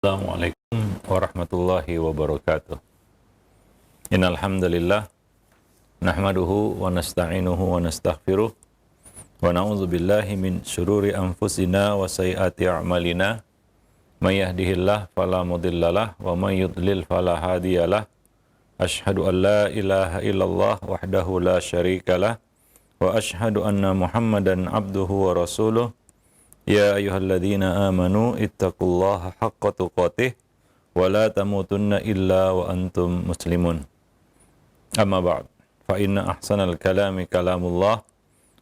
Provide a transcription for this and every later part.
Assalamualaikum warahmatullahi wabarakatuh. Innal hamdalillah nahmaduhu wa nasta'inuhu wa nastaghfiruh wa na'udzu billahi min syururi anfusina wa sayyiati a'malina. May yahdihillahu fala mudhillalah wa may yudlil fala hadiyalah. Asyhadu an la ilaha illallah wahdahu la syarikalah wa asyhadu anna Muhammadan abduhu wa rasuluh. Ya ayyuhalladzina amanu ittaqullaha haqqa tuqatih wa la tamutunna illa wa antum muslimun. Amma ba'd. Fa inna ahsanal kalami kalamullah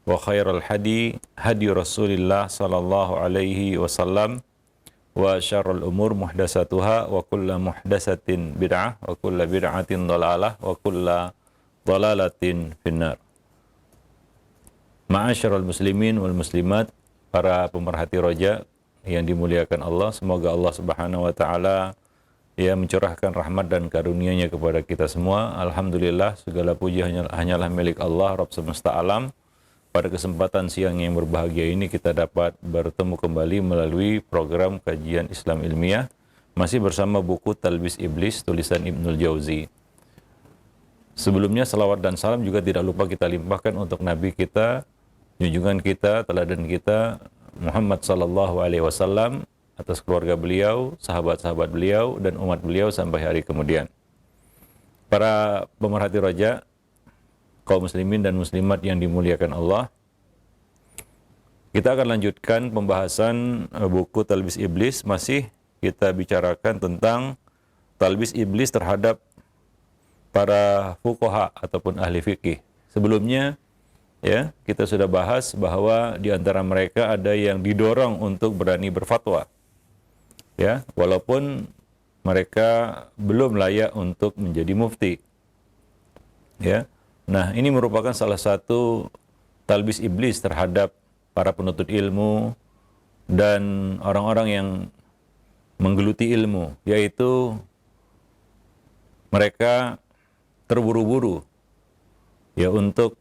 wa khairal hadi hadi Rasulillah sallallahu alaihi wasallam wa syarrul umur muhdatsatuha wa kullu muhdatsatin bid'ah wa kullu bid'atin dhalalah wa kullu dhalalatin finnar. Ma'asyiral muslimin wal muslimat, para pemerhati roja yang dimuliakan Allah, semoga Allah Subhanahu wa taala mencurahkan rahmat dan karunia-Nya kepada kita semua. Alhamdulillah, segala puji hanyalah milik Allah Rabb semesta alam. Pada kesempatan siang yang berbahagia ini kita dapat bertemu kembali melalui program kajian Islam ilmiah, masih bersama buku Talbis Iblis tulisan Ibnul Jauzi. Sebelumnya salawat dan salam juga tidak lupa kita limpahkan untuk Nabi kita, junjungan kita, teladan kita, Muhammad sallallahu alaihi wasallam, atas keluarga beliau, sahabat-sahabat beliau, dan umat beliau sampai hari kemudian. Para pemerhati roja, kaum muslimin dan muslimat yang dimuliakan Allah, kita akan lanjutkan pembahasan buku Talbis Iblis. Masih kita bicarakan tentang talbis iblis terhadap para fuqaha ataupun ahli fikih. Sebelumnya kita sudah bahas bahwa di antara mereka ada yang didorong untuk berani berfatwa, walaupun mereka belum layak untuk menjadi mufti. Nah, ini merupakan salah satu talbis iblis terhadap para penuntut ilmu dan orang-orang yang menggeluti ilmu, yaitu mereka terburu-buru untuk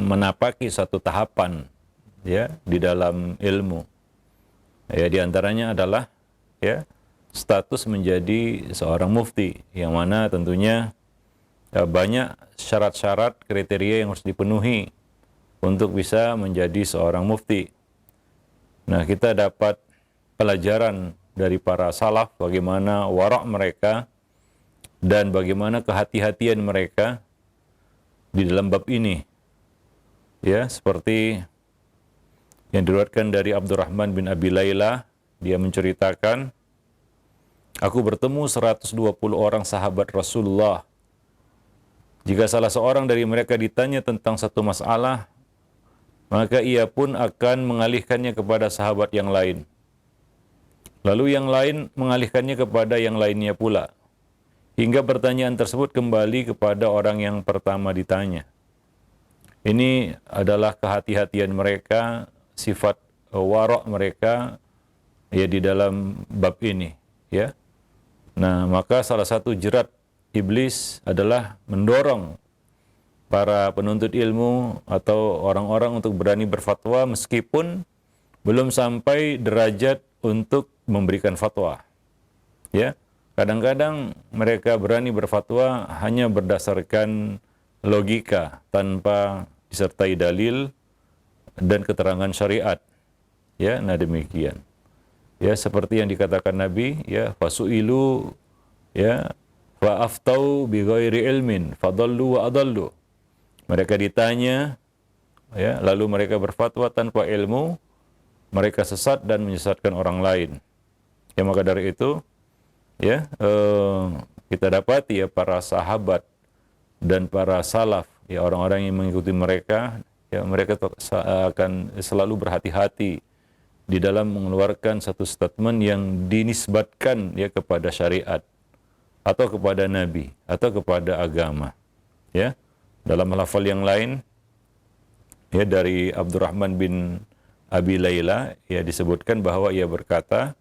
menapaki satu tahapan di dalam ilmu. Di antaranya adalah status menjadi seorang mufti, yang mana tentunya banyak syarat-syarat kriteria yang harus dipenuhi untuk bisa menjadi seorang mufti. Nah, kita dapat pelajaran dari para salaf bagaimana wara' mereka dan bagaimana kehati-hatian mereka di dalam bab ini, seperti yang diriwayatkan dari Abdurrahman bin Abi Layla. Dia menceritakan, aku bertemu 120 orang sahabat Rasulullah. Jika salah seorang dari mereka ditanya tentang satu masalah, maka ia pun akan mengalihkannya kepada sahabat yang lain. Lalu yang lain mengalihkannya kepada yang lainnya pula, hingga pertanyaan tersebut kembali kepada orang yang pertama ditanya. Ini adalah kehati-hatian mereka, sifat wara' mereka di dalam bab ini. Nah, maka salah satu jerat iblis adalah mendorong para penuntut ilmu atau orang-orang untuk berani berfatwa meskipun belum sampai derajat untuk memberikan fatwa. Kadang-kadang mereka berani berfatwa hanya berdasarkan logika tanpa disertai dalil dan keterangan syariat. Nah demikian. Seperti yang dikatakan Nabi, fasu'ilu fa aftau bi ghairi ilmin fadallu wa adallu. Mereka ditanya, lalu mereka berfatwa tanpa ilmu, mereka sesat dan menyesatkan orang lain. Maka dari itu kita dapati para sahabat dan para salaf, orang-orang yang mengikuti mereka, mereka akan selalu berhati-hati di dalam mengeluarkan satu statement yang dinisbatkan kepada syariat atau kepada nabi atau kepada agama. Dalam lafal yang lain dari Abdurrahman bin Abi Layla disebutkan bahwa ia berkata,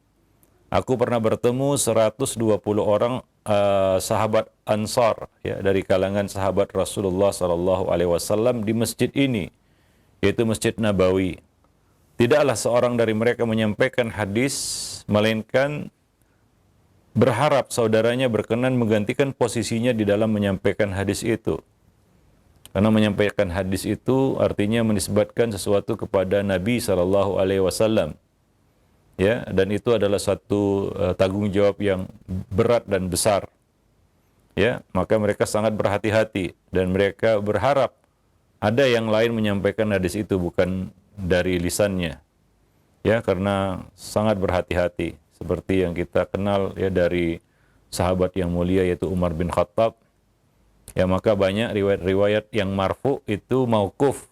aku pernah bertemu 120 orang sahabat Ansar dari kalangan sahabat Rasulullah sallallahu alaihi wasallam di masjid ini, yaitu Masjid Nabawi. tidaklah seorang dari mereka menyampaikan hadis melainkan berharap saudaranya berkenan menggantikan posisinya di dalam menyampaikan hadis itu. Karena menyampaikan hadis itu artinya menisbatkan sesuatu kepada Nabi SAW. Ya, dan itu adalah satu tanggung jawab yang berat dan besar. Ya, maka mereka sangat berhati-hati dan mereka berharap ada yang lain menyampaikan hadis itu bukan dari lisannya. Ya, karena sangat berhati-hati seperti yang kita kenal ya dari sahabat yang mulia yaitu Umar bin Khattab. Ya, maka banyak riwayat-riwayat yang marfu itu mauquf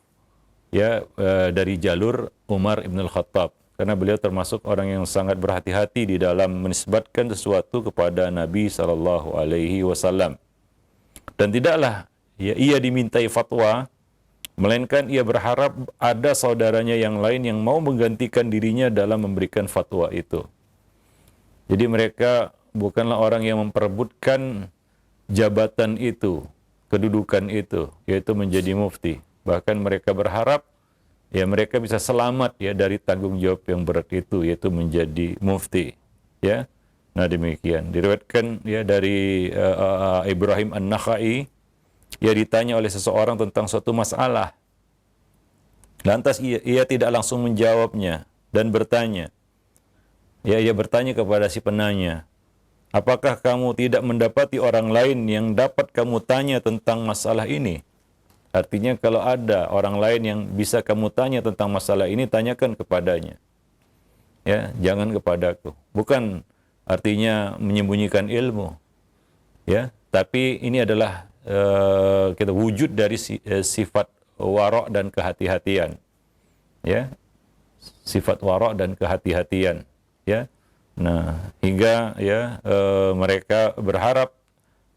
ya dari jalur Umar bin Khattab karena beliau termasuk orang yang sangat berhati-hati di dalam menisbatkan sesuatu kepada Nabi sallallahu alaihi wasallam. Dan tidaklah ya ia dimintai fatwa melainkan ia berharap ada saudaranya yang lain yang mau menggantikan dirinya dalam memberikan fatwa itu. Jadi mereka bukanlah orang yang memperebutkan jabatan itu, kedudukan itu, yaitu menjadi mufti. Bahkan mereka berharap ya mereka bisa selamat ya dari tanggung jawab yang berat itu, yaitu menjadi mufti. Ya, nah demikian. Diriwayatkan ya dari Ibrahim An-Nakhai, ia ditanya oleh seseorang tentang suatu masalah. Lantas ia tidak langsung menjawabnya dan bertanya. Ya, ia bertanya kepada si penanya, apakah kamu tidak mendapati orang lain yang dapat kamu tanya tentang masalah ini? Artinya kalau ada orang lain yang bisa kamu tanya tentang masalah ini, tanyakan kepadanya. Ya, jangan kepadaku. Bukan artinya menyembunyikan ilmu. Ya, tapi ini adalah kita wujud dari sifat wara' dan kehati-hatian. Ya. Sifat wara' dan kehati-hatian, ya. Nah, hingga ya mereka berharap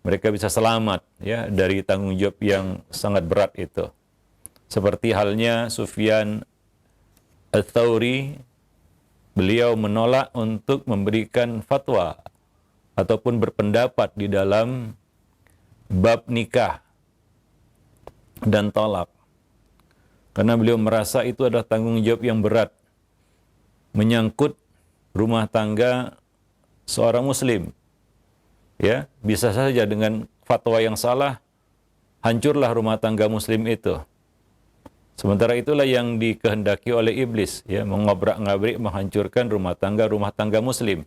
mereka bisa selamat ya dari tanggung jawab yang sangat berat itu. Seperti halnya Sufyan Ats-Tsauri, beliau menolak untuk memberikan fatwa ataupun berpendapat di dalam bab nikah dan talak. Karena beliau merasa itu adalah tanggung jawab yang berat menyangkut rumah tangga seorang muslim. Ya, bisa saja dengan fatwa yang salah hancurlah rumah tangga muslim itu. Sementara itulah yang dikehendaki oleh iblis, ya, mengobrak-ngabrik menghancurkan rumah tangga muslim.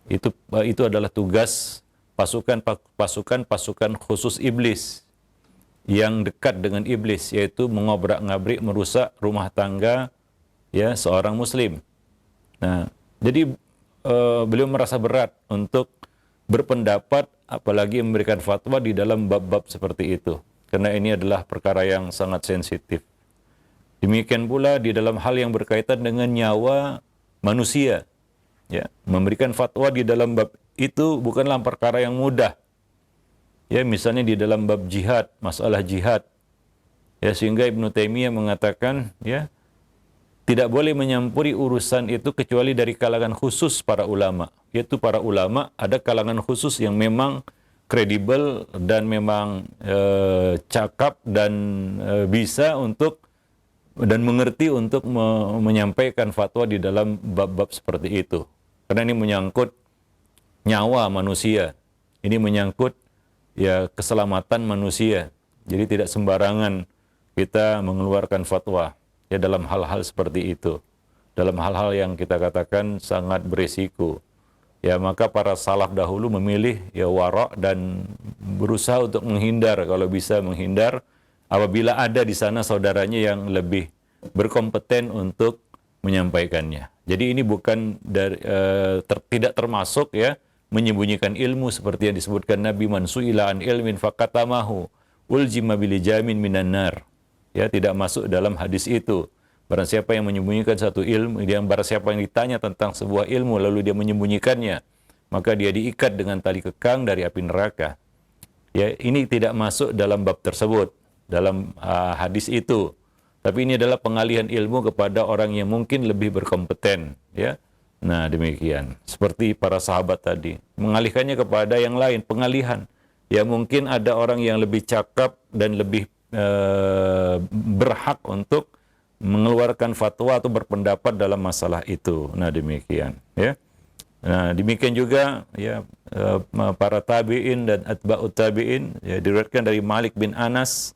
Itu adalah tugas pasukan khusus iblis yang dekat dengan iblis, yaitu mengobrak-ngabrik merusak rumah tangga ya seorang muslim. Nah, jadi beliau merasa berat untuk berpendapat apalagi memberikan fatwa di dalam bab-bab seperti itu. Karena ini adalah perkara yang sangat sensitif. Demikian pula di dalam hal yang berkaitan dengan nyawa manusia. Ya, memberikan fatwa di dalam bab itu bukanlah perkara yang mudah. Ya, misalnya di dalam bab jihad, masalah jihad. Ya, sehingga Ibnu Taimiyah mengatakan, ya, tidak boleh menyampuri urusan itu kecuali dari kalangan khusus para ulama. Yaitu para ulama, ada kalangan khusus yang memang kredibel dan memang cakap dan bisa untuk dan mengerti untuk menyampaikan fatwa di dalam bab-bab seperti itu. Karena ini menyangkut nyawa manusia. Ini menyangkut ya keselamatan manusia. Jadi tidak sembarangan kita mengeluarkan fatwa ya dalam hal-hal seperti itu. Dalam hal-hal yang kita katakan sangat berisiko. Ya, maka para salaf dahulu memilih ya wara' dan berusaha untuk menghindar, kalau bisa menghindar apabila ada di sana saudaranya yang lebih berkompeten untuk menyampaikannya. Jadi ini bukan dari, tidak termasuk ya menyembunyikan ilmu seperti yang disebutkan Nabi, man su'ila an ilmin faqatamahu uljima bilijamin minan nar. Ya, tidak masuk dalam hadis itu. Barang siapa yang menyembunyikan satu ilmu, barang siapa yang ditanya tentang sebuah ilmu lalu dia menyembunyikannya, maka dia diikat dengan tali kekang dari api neraka. Ya, ini tidak masuk dalam bab tersebut, dalam hadis itu. Tapi ini adalah pengalihan ilmu kepada orang yang mungkin lebih berkompeten, ya. Nah, demikian. Seperti para sahabat tadi, mengalihkannya kepada yang lain, pengalihan. Ya, mungkin ada orang yang lebih cakap dan lebih berhak untuk mengeluarkan fatwa atau berpendapat dalam masalah itu. Nah, demikian, ya. Nah, demikian juga ya para tabi'in dan atba'ut tabi'in, ya, diriwayatkan dari Malik bin Anas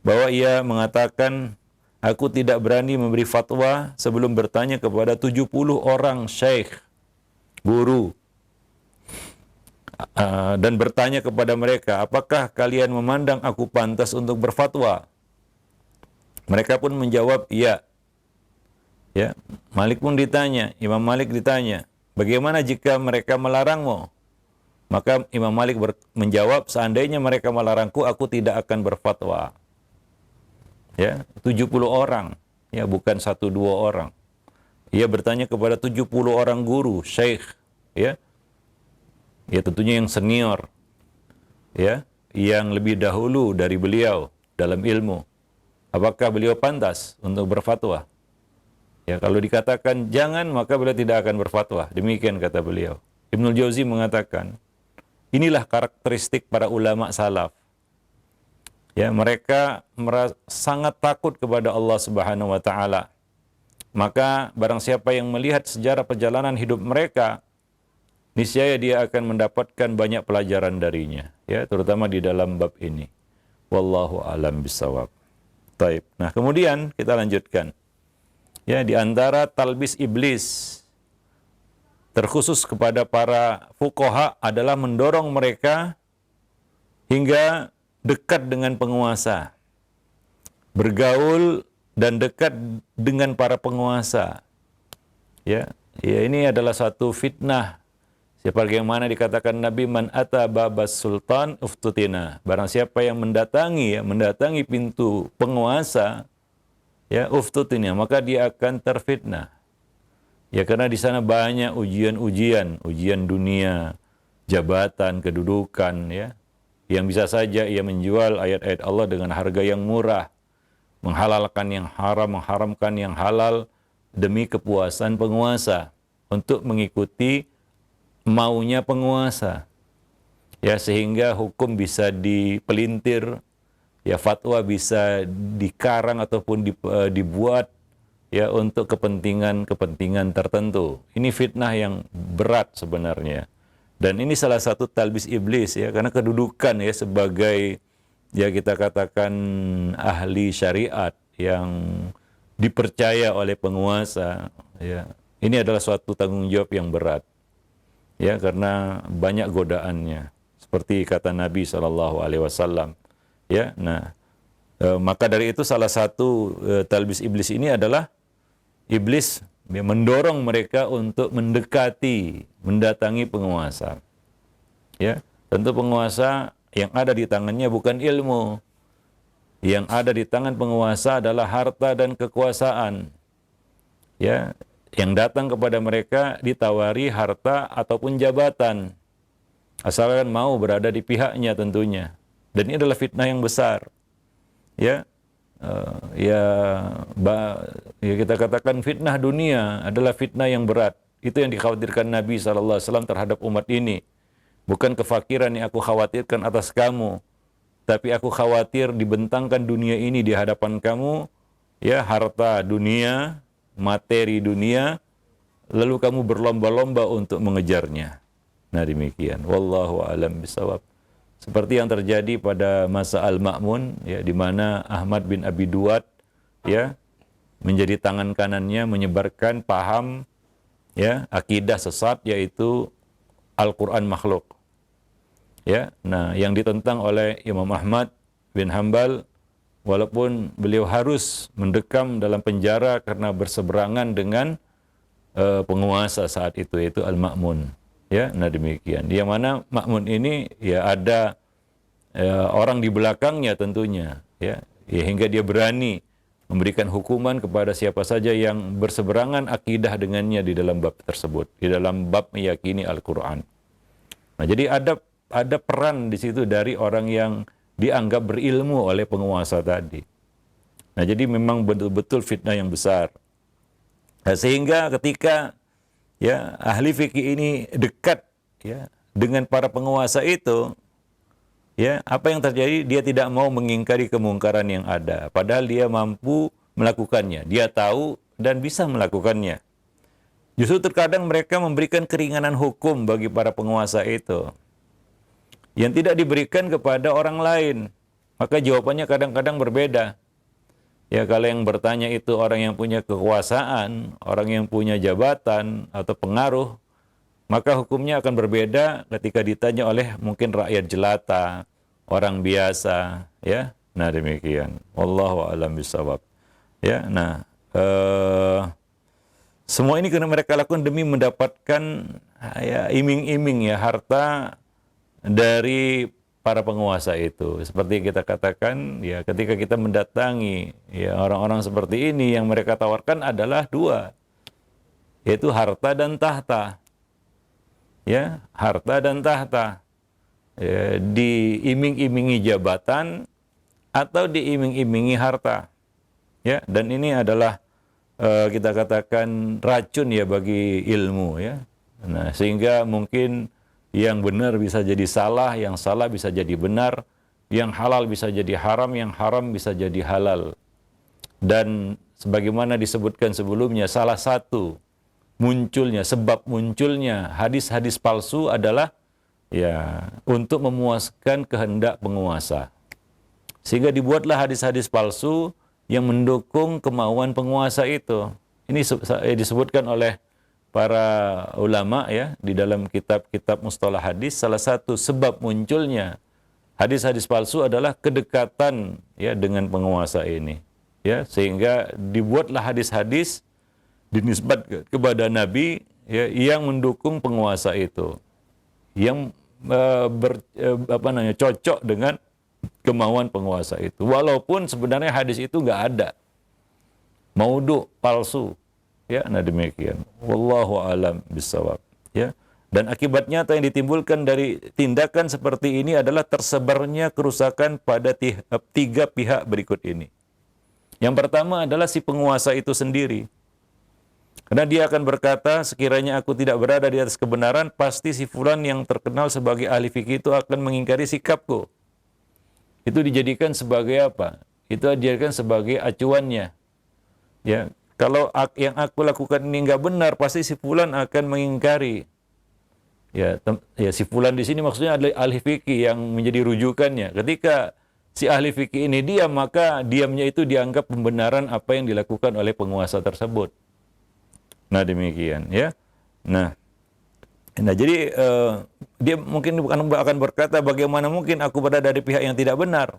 bahwa ia mengatakan, aku tidak berani memberi fatwa sebelum bertanya kepada 70 orang syekh, guru, dan bertanya kepada mereka, apakah kalian memandang aku pantas untuk berfatwa? Mereka pun menjawab, iya. Ya, Malik pun ditanya, Imam Malik ditanya, bagaimana jika mereka melarangmu? Maka Imam Malik menjawab, seandainya mereka melarangku, aku tidak akan berfatwa. Ya, 70 orang, ya, bukan 1-2 orang. Ia bertanya kepada 70 orang guru, syekh, ya. Ya, tentunya yang senior, ya, yang lebih dahulu dari beliau dalam ilmu. Apakah beliau pantas untuk berfatwa? Ya, kalau dikatakan jangan, maka beliau tidak akan berfatwa. Demikian kata beliau. Ibnul Jauzi mengatakan, inilah karakteristik para ulama salaf. Ya, mereka sangat takut kepada Allah Subhanahu wa taala. Maka barang siapa yang melihat sejarah perjalanan hidup mereka, niscaya dia akan mendapatkan banyak pelajaran darinya, ya, terutama di dalam bab ini. Wallahu a'lam bishawab. Taib. Nah, kemudian kita lanjutkan. Ya, di antara talbis iblis terkhusus kepada para fuqaha adalah mendorong mereka hingga dekat dengan penguasa, bergaul dan dekat dengan para penguasa. Ya, ini adalah satu fitnah. Sebagaimana dikatakan Nabi, man ata babas sultan uftutina. Barang siapa yang mendatangi pintu penguasa, ya, uftutina, maka dia akan terfitnah. Ya, karena di sana banyak ujian dunia, jabatan, kedudukan, ya, yang bisa saja ia menjual ayat-ayat Allah dengan harga yang murah, menghalalkan yang haram, mengharamkan yang halal demi kepuasan penguasa, untuk mengikuti maunya penguasa, ya, sehingga hukum bisa dipelintir, ya, fatwa bisa dikarang ataupun dibuat, ya, untuk kepentingan tertentu. Ini fitnah yang berat sebenarnya, dan ini salah satu talbis iblis, ya, karena kedudukan, ya, sebagai, ya, kita katakan ahli syariat yang dipercaya oleh penguasa, ya, ini adalah suatu tanggung jawab yang berat. Ya, karena banyak godaannya, seperti kata Nabi SAW. Ya, nah, maka dari itu salah satu talbis iblis ini adalah iblis mendorong mereka untuk mendatangi penguasa. Ya, tentu penguasa yang ada di tangannya bukan ilmu, yang ada di tangan penguasa adalah harta dan kekuasaan. Ya. Yang datang kepada mereka ditawari harta ataupun jabatan, asalkan mau berada di pihaknya tentunya. Dan ini adalah fitnah yang besar. Ya, ya kita katakan fitnah dunia adalah fitnah yang berat. Itu yang dikhawatirkan Nabi SAW terhadap umat ini. Bukan kefakiran yang aku khawatirkan atas kamu, tapi aku khawatir dibentangkan dunia ini di hadapan kamu, ya, harta dunia, materi dunia, lalu kamu berlomba-lomba untuk mengejarnya. Nah, demikian. Wallahu a'lam bishawab. Seperti yang terjadi pada masa Al-Ma'mun, ya, di mana Ahmad bin Abi Duat, ya, menjadi tangan kanannya menyebarkan paham, ya, akidah sesat, yaitu Al-Quran makhluk. Ya, nah, yang ditentang oleh Imam Ahmad bin Hanbal, walaupun beliau harus mendekam dalam penjara karena berseberangan dengan penguasa saat itu, yaitu Al-Ma'mun. Ya, nah, demikian. Yang mana Ma'mun ini, ya, ada orang di belakangnya tentunya, ya, hingga dia berani memberikan hukuman kepada siapa saja yang berseberangan akidah dengannya di dalam bab tersebut, di dalam bab meyakini Al-Quran. Nah, jadi ada peran di situ dari orang yang dianggap berilmu oleh penguasa tadi. Nah, jadi memang betul-betul fitnah yang besar. Nah, sehingga ketika, ya, ahli fikih ini dekat, ya, dengan para penguasa itu, ya, apa yang terjadi? Dia tidak mau mengingkari kemungkaran yang ada, padahal dia mampu melakukannya. Dia tahu dan bisa melakukannya. Justru terkadang mereka memberikan keringanan hukum bagi para penguasa itu yang tidak diberikan kepada orang lain. Maka jawabannya kadang-kadang berbeda. Ya, kalau yang bertanya itu orang yang punya kekuasaan, orang yang punya jabatan atau pengaruh, maka hukumnya akan berbeda ketika ditanya oleh mungkin rakyat jelata, orang biasa, ya. Nah, demikian. Wallahu a'lam bishawab. Ya, nah, semua ini karena mereka lakukan demi mendapatkan ya iming-iming ya harta dari para penguasa itu. Seperti kita katakan, ya ketika kita mendatangi ya orang-orang seperti ini, yang mereka tawarkan adalah dua, yaitu harta dan tahta. Ya, harta dan tahta. Ya, diiming-imingi jabatan atau diiming-imingi harta. Ya, dan ini adalah kita katakan racun ya bagi ilmu ya. Nah, sehingga mungkin yang benar bisa jadi salah, yang salah bisa jadi benar, yang halal bisa jadi haram, yang haram bisa jadi halal. Dan sebagaimana disebutkan sebelumnya, salah satu munculnya, sebab munculnya hadis-hadis palsu adalah ya untuk memuaskan kehendak penguasa. Sehingga dibuatlah hadis-hadis palsu yang mendukung kemauan penguasa itu. Ini disebutkan oleh para ulama ya di dalam kitab-kitab mustalah hadis. Salah satu sebab munculnya hadis-hadis palsu adalah kedekatan ya dengan penguasa ini, ya, sehingga dibuatlah hadis-hadis dinisbat kepada Nabi ya yang mendukung penguasa itu, yang cocok dengan kemauan penguasa itu, walaupun sebenarnya hadis itu nggak ada, maudhu, palsu. Ya, nah demikian. Wallahu a'lam bishawab. Ya. Dan akibat nyata yang ditimbulkan dari tindakan seperti ini adalah tersebarnya kerusakan pada tiga pihak berikut ini. Yang pertama adalah si penguasa itu sendiri. Karena dia akan berkata, sekiranya aku tidak berada di atas kebenaran, pasti si fulan yang terkenal sebagai ahli fikih itu akan mengingkari sikapku. Itu dijadikan sebagai apa? Itu dijadikan sebagai acuannya. Ya. Kalau yang aku lakukan ini nggak benar, pasti si fulan akan mengingkari. Ya, si fulan di sini maksudnya adalah ahli fikih yang menjadi rujukannya. Ketika si ahli fikih ini diam, maka diamnya itu dianggap pembenaran apa yang dilakukan oleh penguasa tersebut. Nah, demikian ya. Nah jadi dia mungkin akan berkata, bagaimana mungkin aku berada di pihak yang tidak benar,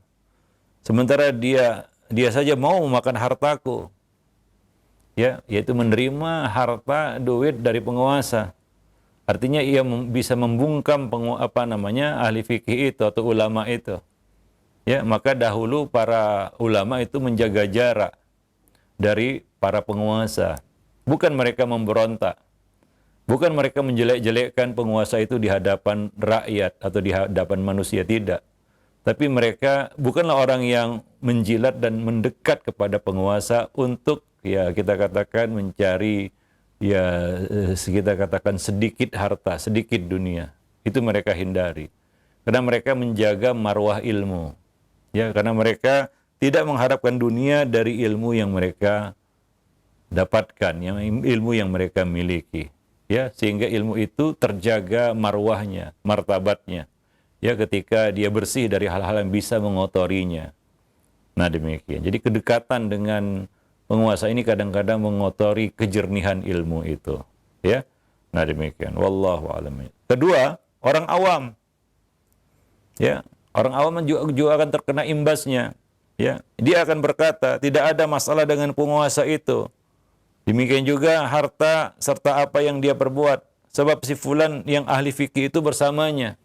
sementara dia saja mau memakan hartaku. Ya, yaitu menerima harta duit dari penguasa. Artinya ia bisa membungkam ahli fikih itu atau ulama itu. Ya, maka dahulu para ulama itu menjaga jarak dari para penguasa. Bukan mereka memberontak. Bukan mereka menjelek-jelekkan penguasa itu di hadapan rakyat atau di hadapan manusia, tidak. Tapi mereka bukanlah orang yang menjilat dan mendekat kepada penguasa untuk ya kita katakan mencari ya kita katakan sedikit harta, sedikit dunia. Itu mereka hindari. Karena mereka menjaga marwah ilmu. Ya, karena mereka tidak mengharapkan dunia dari ilmu yang mereka dapatkan, ilmu yang mereka miliki. Ya, sehingga ilmu itu terjaga marwahnya, martabatnya. Ya, ketika dia bersih dari hal-hal yang bisa mengotorinya. Nah, demikian. Jadi kedekatan dengan penguasa ini kadang-kadang mengotori kejernihan ilmu itu, ya. Nah, demikian. Wallahu a'lam. Kedua, orang awam. Ya, orang awam juga akan terkena imbasnya, ya. Dia akan berkata, tidak ada masalah dengan penguasa itu. Demikian juga harta serta apa yang dia perbuat, sebab si fulan yang ahli fikih itu bersamanya.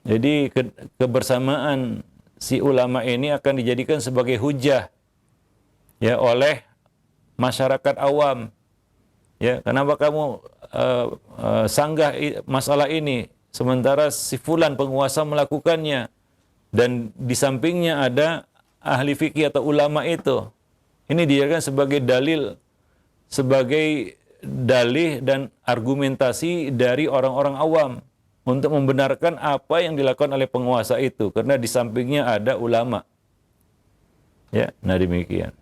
Jadi kebersamaan si ulama ini akan dijadikan sebagai hujah ya oleh masyarakat awam. Ya, kenapa kamu sanggah masalah ini sementara si fulan penguasa melakukannya dan di sampingnya ada ahli fikih atau ulama itu. Ini dijadikan sebagai dalil, sebagai dalih dan argumentasi dari orang-orang awam untuk membenarkan apa yang dilakukan oleh penguasa itu, karena di sampingnya ada ulama. Ya, nah demikian.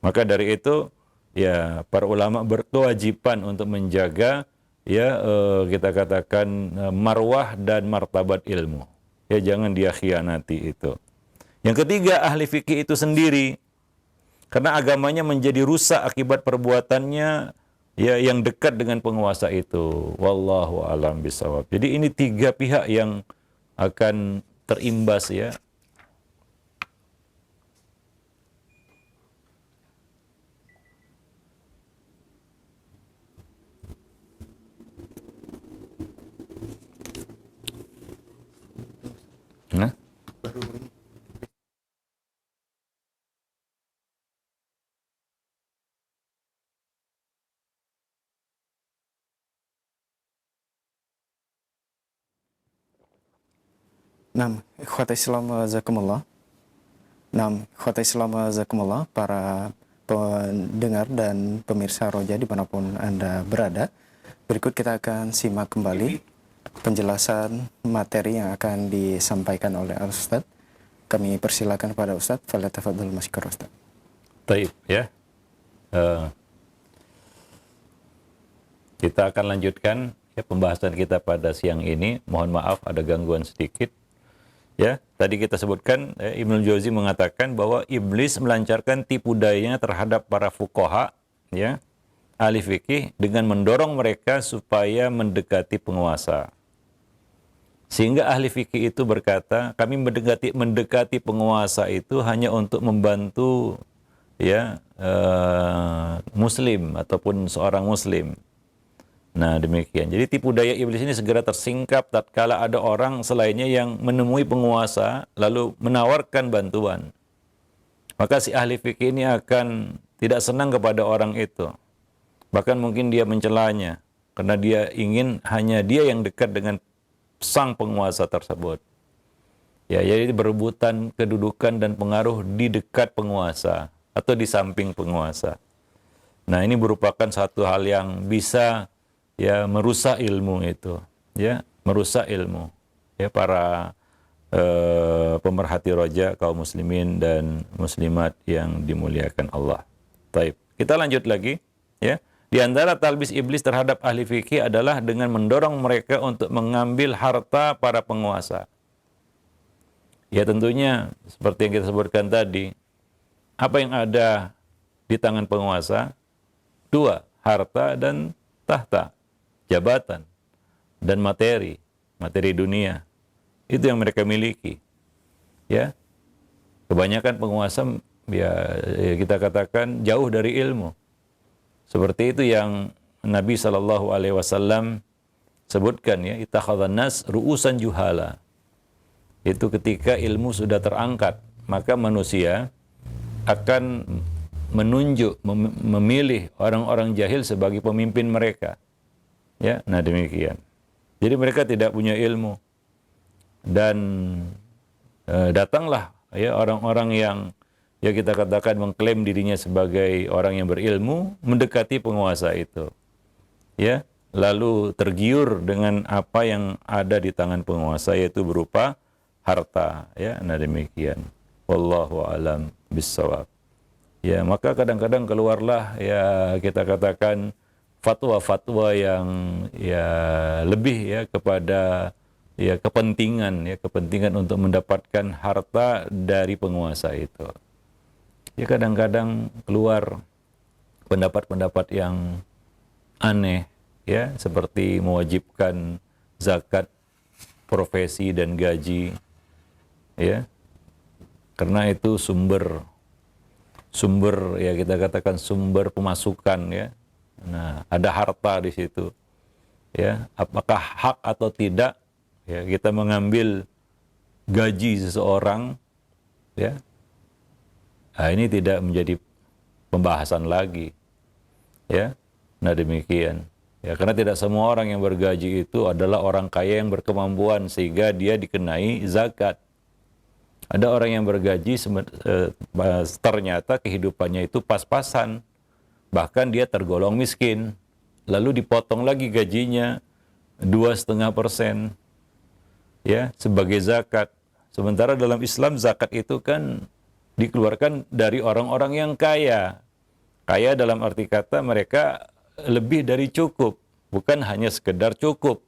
Maka dari itu ya para ulama berkewajiban untuk menjaga ya kita katakan marwah dan martabat ilmu. Ya jangan dia khianati itu. Yang ketiga, ahli fikih itu sendiri, karena agamanya menjadi rusak akibat perbuatannya ya yang dekat dengan penguasa itu. Wallahu a'lam bishawab. Jadi ini tiga pihak yang akan terimbas ya. Nah, Ikhwata Islam jazakumullah. Ikhwata Islam jazakumullah, para pendengar dan pemirsa Roja dimanapun Anda berada. Berikut kita akan simak kembali penjelasan materi yang akan disampaikan oleh Al-Ustadz. Kami persilakan kepada Ustadz. Falyatafadhal masykur Ustadz. taib ya. Kita akan lanjutkan ya pembahasan kita pada siang ini. Mohon maaf ada gangguan sedikit. Ya, tadi kita sebutkan Ibnu Jauzi mengatakan bahwa iblis melancarkan tipu dayanya terhadap para fuqaha, ya, ahli fikih dengan mendorong mereka supaya mendekati penguasa. Sehingga ahli fikih itu berkata, kami mendekati penguasa itu hanya untuk membantu ya muslim ataupun seorang muslim. Nah demikian. Jadi tipu daya iblis ini segera tersingkap tatkala ada orang selainnya yang menemui penguasa lalu menawarkan bantuan. Maka si ahli fikih ini akan tidak senang kepada orang itu. Bahkan mungkin dia mencelanya karena dia ingin hanya dia yang dekat dengan sang penguasa tersebut. Ya, jadi berebutan kedudukan dan pengaruh di dekat penguasa atau di samping penguasa. Nah, ini merupakan satu hal yang bisa ya merusak ilmu itu, ya merusak ilmu. Ya para pemerhati roja kaum muslimin dan muslimat yang dimuliakan Allah. Taib. Kita lanjut lagi, ya. Di antara talbis iblis terhadap ahli fikih adalah dengan mendorong mereka untuk mengambil harta para penguasa. Ya tentunya seperti yang kita sebutkan tadi, apa yang ada di tangan penguasa? Dua, harta dan tahta, jabatan dan materi dunia. Itu yang mereka miliki. Ya. Kebanyakan penguasa ya kita katakan jauh dari ilmu. Seperti itu yang Nabi SAW sebutkan ya, ittakhadhan nas ru'usan juhala. Itu ketika ilmu sudah terangkat, maka manusia akan menunjuk, memilih orang-orang jahil sebagai pemimpin mereka. Ya, nah demikian. Jadi mereka tidak punya ilmu. Dan datanglah ya orang-orang yang ya kita katakan mengklaim dirinya sebagai orang yang berilmu mendekati penguasa itu. Ya, lalu tergiur dengan apa yang ada di tangan penguasa yaitu berupa harta, ya. Nah demikian. Wallahu a'lam bissawab. Ya, maka kadang-kadang keluarlah ya kita katakan fatwa-fatwa yang ya lebih ya kepada ya kepentingan untuk mendapatkan harta dari penguasa itu. Ya kadang-kadang keluar pendapat-pendapat yang aneh ya seperti mewajibkan zakat profesi dan gaji ya. Karena itu sumber ya kita katakan sumber pemasukan ya. Nah, ada harta di situ. Ya, apakah hak atau tidak ya kita mengambil gaji seseorang ya. Nah, ini tidak menjadi pembahasan lagi. Ya. Nah, demikian. Ya, karena tidak semua orang yang bergaji itu adalah orang kaya yang berkemampuan sehingga dia dikenai zakat. Ada orang yang bergaji ternyata kehidupannya itu pas-pasan. Bahkan dia tergolong miskin. Lalu dipotong lagi gajinya 2,5% ya sebagai zakat. Sementara dalam Islam zakat itu kan dikeluarkan dari orang-orang yang kaya. Kaya dalam arti kata mereka lebih dari cukup, bukan hanya sekedar cukup.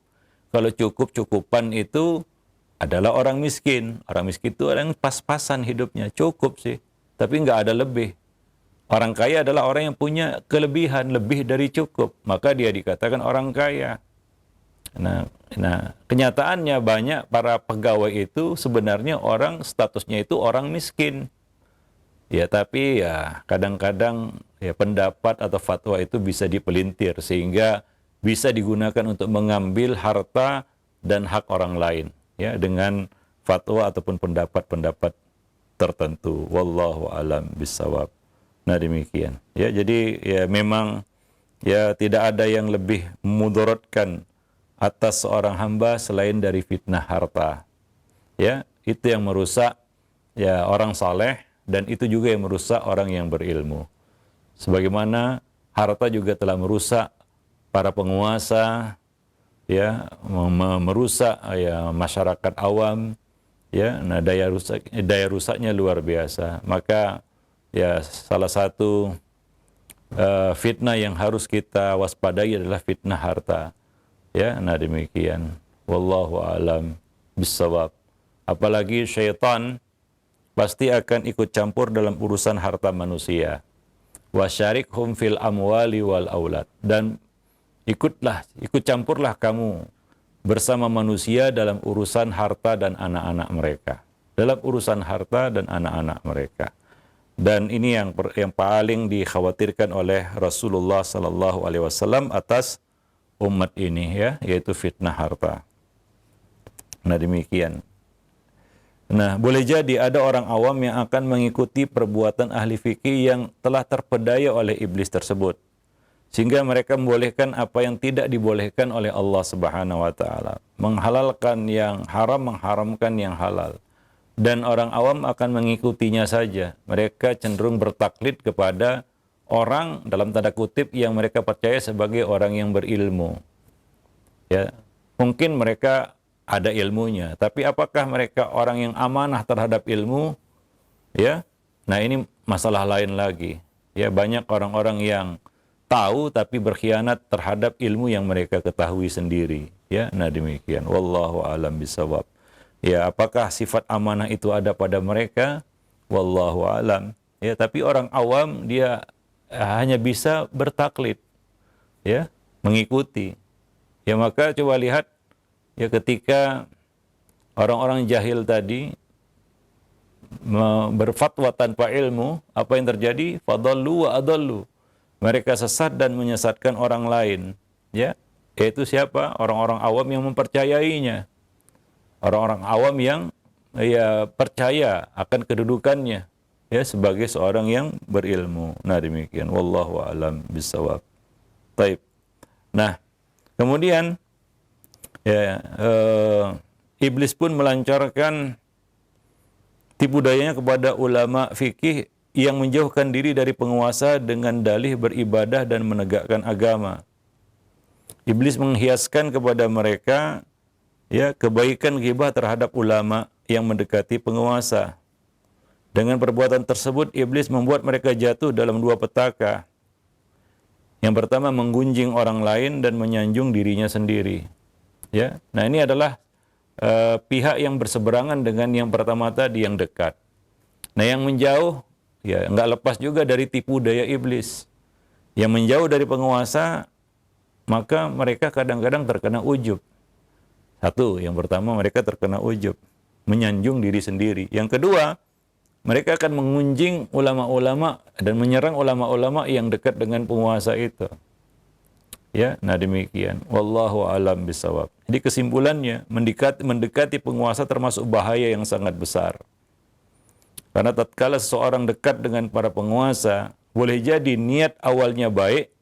Kalau cukup-cukupan itu adalah orang miskin. Orang miskin itu orang yang pas-pasan hidupnya, cukup sih, tapi nggak ada lebih. Orang kaya adalah orang yang punya kelebihan, lebih dari cukup. Maka dia dikatakan orang kaya. Nah, kenyataannya banyak para pegawai itu sebenarnya orang statusnya itu orang miskin. Ya, tapi ya kadang-kadang ya pendapat atau fatwa itu bisa dipelintir sehingga bisa digunakan untuk mengambil harta dan hak orang lain ya dengan fatwa ataupun pendapat-pendapat tertentu. Wallahu alam bissawab. Nah, demikian. Ya, jadi ya memang ya tidak ada yang lebih mudaratkan atas seorang hamba selain dari fitnah harta. Ya, itu yang merusak ya orang saleh dan itu juga yang merusak orang yang berilmu. Sebagaimana harta juga telah merusak para penguasa, ya, merusak ya masyarakat awam, ya. Nah, daya rusaknya luar biasa. Maka ya salah satu fitnah yang harus kita waspadai adalah fitnah harta. Ya, nah demikian. Wallahu alam bissawab. Apalagi syaitan pasti akan ikut campur dalam urusan harta manusia. Wasyarikhum fil amwali wal aulad. Dan ikut campurlah kamu bersama manusia dalam urusan harta dan anak-anak mereka. Dalam urusan harta dan anak-anak mereka. Dan ini yang paling dikhawatirkan oleh Rasulullah sallallahu alaihi wasallam atas umat ini ya, yaitu fitnah harta. Nah, demikian. Nah, boleh jadi ada orang awam yang akan mengikuti perbuatan ahli fikih yang telah terpedaya oleh iblis tersebut. Sehingga mereka membolehkan apa yang tidak dibolehkan oleh Allah Subhanahu wa taala. Menghalalkan yang haram, mengharamkan yang halal. Dan orang awam akan mengikutinya saja. Mereka cenderung bertaklid kepada orang dalam tanda kutip yang mereka percaya sebagai orang yang berilmu. Ya, mungkin mereka ada ilmunya, tapi apakah mereka orang yang amanah terhadap ilmu? Ya. Nah, ini masalah lain lagi. Ya, banyak orang-orang yang tahu tapi berkhianat terhadap ilmu yang mereka ketahui sendiri. Ya, nah demikian. Wallahu a'lam bishawab. Ya, apakah sifat amanah itu ada pada mereka? Wallahu a'lam. Ya, tapi orang awam dia hanya bisa bertaklid, ya, mengikuti. Ya, maka coba lihat ya ketika orang-orang jahil tadi berfatwa tanpa ilmu, apa yang terjadi? Fadallu wa adallu. Mereka sesat dan menyesatkan orang lain, ya. Yaitu siapa? Orang-orang awam yang mempercayainya. Orang-orang awam yang ya percaya akan kedudukannya ya sebagai seorang yang berilmu. Nah, demikian. Wallahu a'lam bishawab. Taib. Nah, kemudian ya iblis pun melancarkan tipu dayanya kepada ulama fikih yang menjauhkan diri dari penguasa dengan dalih beribadah dan menegakkan agama. Iblis menghiaskan kepada mereka ya kebaikan ghibah terhadap ulama yang mendekati penguasa. Dengan perbuatan tersebut iblis membuat mereka jatuh dalam dua petaka. Yang pertama menggunjing orang lain dan menyanjung dirinya sendiri. Ya, nah ini adalah pihak yang berseberangan dengan yang pertama tadi yang dekat. Nah, yang menjauh ya nggak lepas juga dari tipu daya iblis. Yang menjauh dari penguasa maka mereka kadang-kadang terkena ujub. Satu, yang pertama mereka terkena ujub, menyanjung diri sendiri. Yang kedua, mereka akan mengunjing ulama-ulama dan menyerang ulama-ulama yang dekat dengan penguasa itu. Ya, nah demikian. Wallahu a'lam bishawab. Jadi kesimpulannya, mendekati penguasa termasuk bahaya yang sangat besar. Karena tatkala seseorang dekat dengan para penguasa, boleh jadi niat awalnya baik,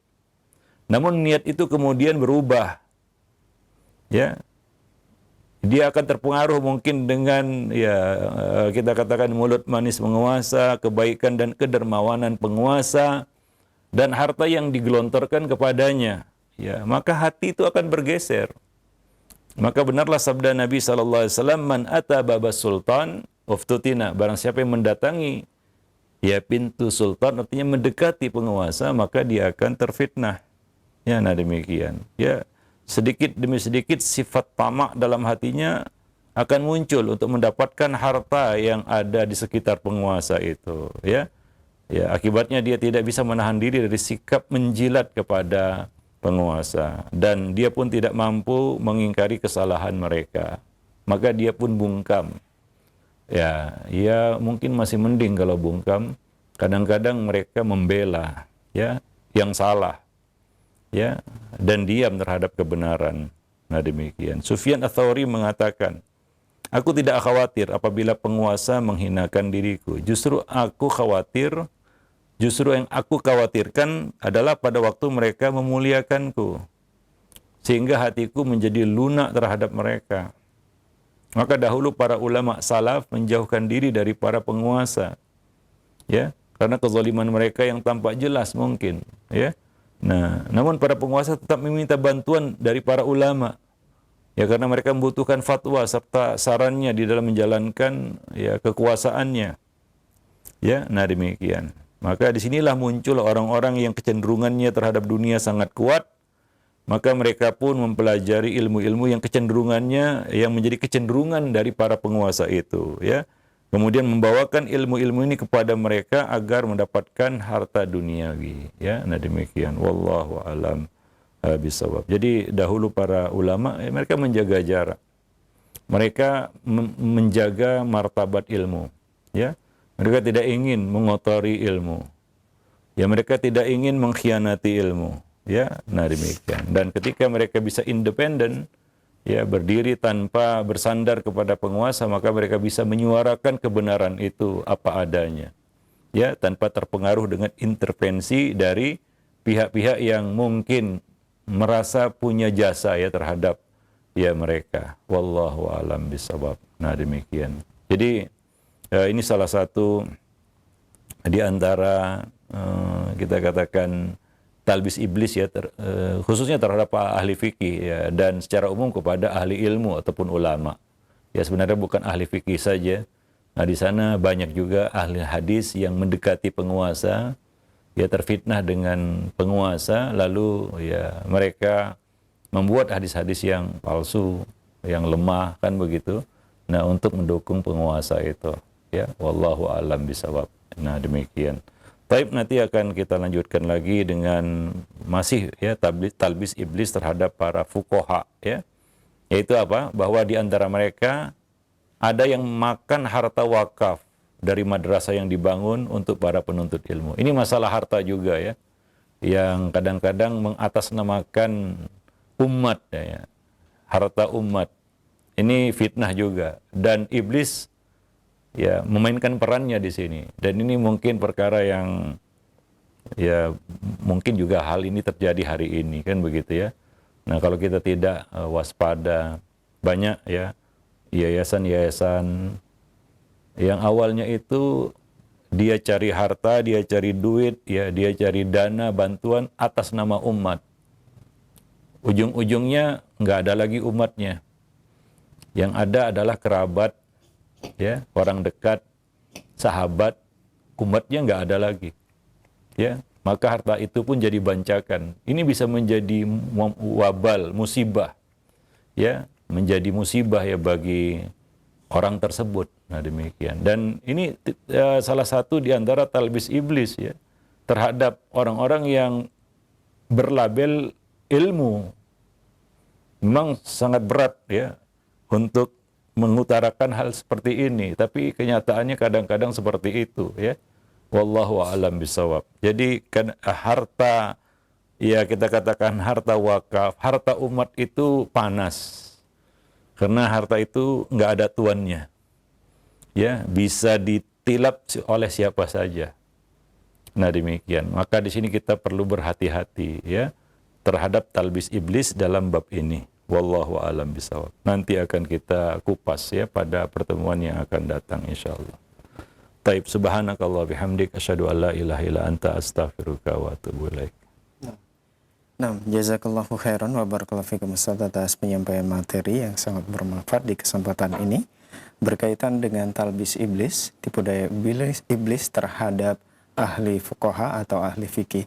namun niat itu kemudian berubah. Ya, dia akan terpengaruh mungkin dengan ya kita katakan mulut manis penguasa, kebaikan dan kedermawanan penguasa dan harta yang digelontorkan kepadanya. Ya, maka hati itu akan bergeser. Maka benarlah sabda Nabi sallallahu alaihi wasallam, "Man ata babas sultan uftutina." Barang siapa yang mendatangi Ya, pintu sultan artinya mendekati penguasa, maka dia akan terfitnah. Ya, nah demikian. Ya, sedikit demi sedikit sifat tamak dalam hatinya akan muncul untuk mendapatkan harta yang ada di sekitar penguasa itu. Ya, ya, akibatnya dia tidak bisa menahan diri dari sikap menjilat kepada penguasa, dan dia pun tidak mampu mengingkari kesalahan mereka. Maka dia pun bungkam. Ya, ya mungkin masih mending kalau bungkam. Kadang-kadang mereka membela ya yang salah, ya, dan diam terhadap kebenaran. Nah demikian. Sufyan Ats-Tsauri mengatakan, aku tidak khawatir apabila penguasa menghinakan diriku. Justru yang aku khawatirkan adalah pada waktu mereka memuliakanku, sehingga hatiku menjadi lunak terhadap mereka. Maka dahulu para ulama salaf menjauhkan diri dari para penguasa, ya, karena kezaliman mereka yang tampak jelas mungkin, ya. Nah, namun para penguasa tetap meminta bantuan dari para ulama, ya, karena mereka membutuhkan fatwa serta sarannya di dalam menjalankan ya kekuasaannya. Ya, nah demikian. Maka disinilah muncul orang-orang yang kecenderungannya terhadap dunia sangat kuat. Maka mereka pun mempelajari ilmu-ilmu yang kecenderungannya, yang menjadi kecenderungan dari para penguasa itu, ya. Kemudian membawakan ilmu-ilmu ini kepada mereka agar mendapatkan harta duniawi, ya. Nah demikian. Wallahu a'lam bishawab. Jadi dahulu para ulama mereka menjaga jarak. Mereka menjaga martabat ilmu, ya. Mereka tidak ingin mengotori ilmu. Ya, mereka tidak ingin mengkhianati ilmu, ya. Nah demikian. Dan ketika mereka bisa independen, ya, berdiri tanpa bersandar kepada penguasa, maka mereka bisa menyuarakan kebenaran itu apa adanya, ya, tanpa terpengaruh dengan intervensi dari pihak-pihak yang mungkin merasa punya jasa ya terhadap ya mereka. Wallahu a'lam bishawab. Nah demikian. Jadi ini salah satu di antara kita katakan talbis iblis ya, khususnya terhadap ahli fikih ya, dan secara umum kepada ahli ilmu ataupun ulama. Ya sebenarnya bukan ahli fikih saja. Nah di sana banyak juga ahli hadis yang mendekati penguasa, ya terfitnah dengan penguasa, lalu ya mereka membuat hadis-hadis yang palsu, yang lemah kan begitu. Nah untuk mendukung penguasa itu. Ya, wallahu a'lam bishawab. Nah demikian. Taib, nanti akan kita lanjutkan lagi dengan masih ya talbis iblis terhadap para fuqaha, ya. Yaitu apa? Bahwa di antara mereka ada yang makan harta wakaf dari madrasah yang dibangun untuk para penuntut ilmu. Ini masalah harta juga ya, yang kadang-kadang mengatasnamakan umat ya. Harta umat. Ini fitnah juga, dan iblis ya memainkan perannya di sini, dan ini mungkin perkara yang ya mungkin juga hal ini terjadi hari ini kan begitu ya. Nah kalau kita tidak waspada, banyak ya yayasan-yayasan yang awalnya itu dia cari harta, dia cari duit, ya dia cari dana bantuan atas nama umat. Ujung-ujungnya nggak ada lagi umatnya, yang ada adalah kerabat, ya, orang dekat, sahabat, umatnya nggak ada lagi, ya. Maka harta itu pun jadi bancakan. Ini bisa menjadi wabal, musibah, ya, menjadi musibah ya bagi orang tersebut. Nah demikian. Dan ini salah satu di antara talbis iblis ya terhadap orang-orang yang berlabel ilmu. Memang sangat berat ya untuk mengutarakan hal seperti ini, tapi kenyataannya kadang-kadang seperti itu ya. Wallahu a'lam bishawab. Jadi kan harta, ya kita katakan harta wakaf, harta umat itu panas. Karena harta itu nggak ada tuannya. Ya, bisa ditilap oleh siapa saja. Nah, demikian. Maka di sini kita perlu berhati-hati ya terhadap talbis iblis dalam bab ini. Wallahu a'lam bishawab. Nanti akan kita kupas ya pada pertemuan yang akan datang insyaallah. Taib, subhanakallah bihamdik asyhadu an la ilaha illa anta astaghfiruka wa atubu ilaik. Nah, jazakallahu khairan wa barakallahu fikum Ustaz atas penyampaian materi yang sangat bermanfaat di kesempatan ini. berkaitan dengan talbis iblis, tipu daya iblis terhadap ahli fuqaha atau ahli fikih.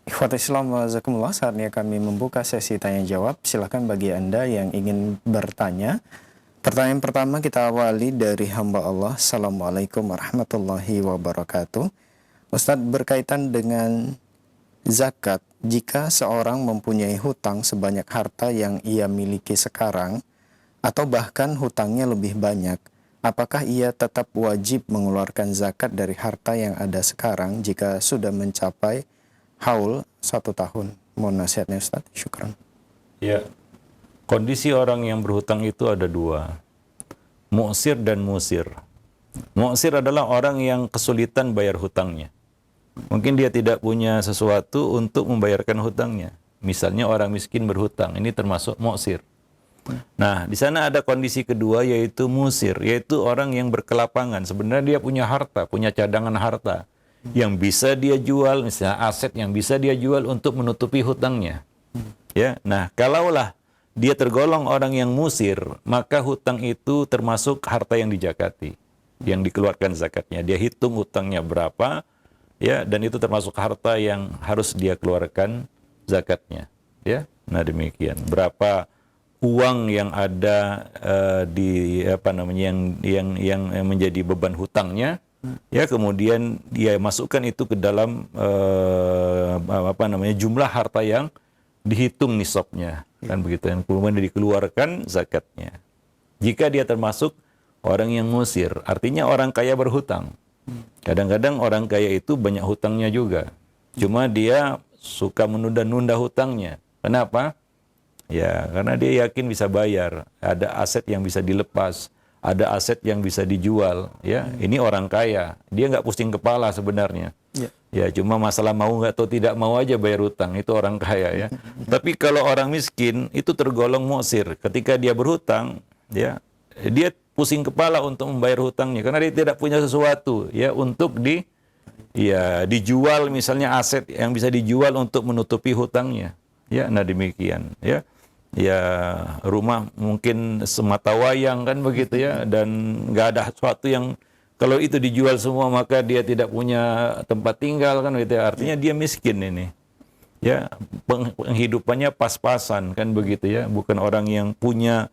Ikhwatul Islam wa jazakumullah, saatnya kami membuka sesi tanya jawab. Silakan bagi Anda yang ingin bertanya. Pertanyaan pertama kita awali dari hamba Allah. Assalamualaikum warahmatullahi wabarakatuh. Ustadz, berkaitan dengan zakat, jika seorang mempunyai hutang sebanyak harta yang ia miliki sekarang, atau bahkan hutangnya lebih banyak, apakah ia tetap wajib mengeluarkan zakat dari harta yang ada sekarang jika sudah mencapai haul 1 tahun? Mohon nasihatnya Ustaz. Syukran. Ya, kondisi orang yang berhutang itu ada dua, mu'sir dan musir. Mu'sir adalah orang yang kesulitan bayar hutangnya. Mungkin dia tidak punya sesuatu untuk membayarkan hutangnya. Misalnya orang miskin berhutang, ini termasuk mu'sir. Nah, di sana ada kondisi kedua, yaitu musir, yaitu orang yang berkelapangan. Sebenarnya dia punya harta, punya cadangan harta yang bisa dia jual, misalnya aset yang bisa dia jual untuk menutupi hutangnya. Ya, nah kalaulah dia tergolong orang yang musir, maka hutang itu termasuk harta yang dijakati, yang dikeluarkan zakatnya. Dia hitung hutangnya berapa, ya, dan itu termasuk harta yang harus dia keluarkan zakatnya. Ya, nah demikian. Berapa uang yang ada di yang menjadi beban hutangnya, ya, kemudian dia masukkan itu ke dalam jumlah harta yang dihitung nisabnya, kan begitu, dan kemudian dikeluarkan zakatnya. Jika dia termasuk orang yang musir, artinya orang kaya berhutang. Kadang-kadang orang kaya itu banyak hutangnya juga, cuma dia suka menunda-nunda hutangnya. Kenapa? Ya, karena dia yakin bisa bayar, ada aset yang bisa dilepas, ada aset yang bisa dijual. Ya, ini orang kaya, dia nggak pusing kepala sebenarnya. Ya, cuma masalah mau nggak atau tidak mau aja bayar hutang, itu orang kaya, ya. Tapi kalau orang miskin itu tergolong mu'sir. Ketika dia berhutang, ya, dia pusing kepala untuk membayar hutangnya karena dia tidak punya sesuatu, ya, untuk dijual, misalnya aset yang bisa dijual untuk menutupi hutangnya. Ya, nah demikian, ya. Ya, rumah mungkin semata wayang, kan begitu, ya, dan nggak ada sesuatu yang kalau itu dijual semua maka dia tidak punya tempat tinggal, kan gitu, ya. Artinya dia miskin ini. Ya, penghidupannya pas-pasan, kan begitu, ya. Bukan orang yang punya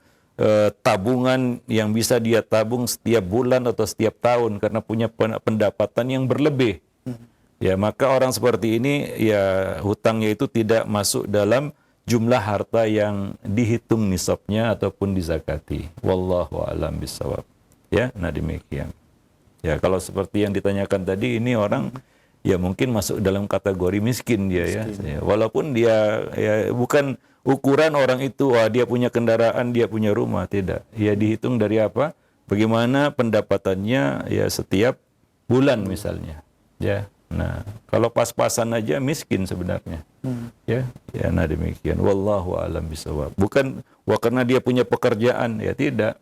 tabungan yang bisa dia tabung setiap bulan atau setiap tahun karena punya pendapatan yang berlebih. Ya, maka orang seperti ini, ya, hutangnya itu tidak masuk dalam jumlah harta yang dihitung nisabnya ataupun dizakati. Wallahu a'lam bishawab. Ya, nah demikian. Ya, kalau seperti yang ditanyakan tadi, ini orang ya mungkin masuk dalam kategori miskin dia, ya. Ya, walaupun dia, ya, bukan ukuran orang itu, wah, dia punya kendaraan, dia punya rumah, tidak. Ya, dihitung dari apa? Bagaimana pendapatannya, ya, setiap bulan misalnya. Ya. Nah, kalau pas-pasan aja miskin sebenarnya. Ya, ya, nah demikian. Wallahu a'lam bishawab. Bukan karena dia punya pekerjaan, ya, tidak.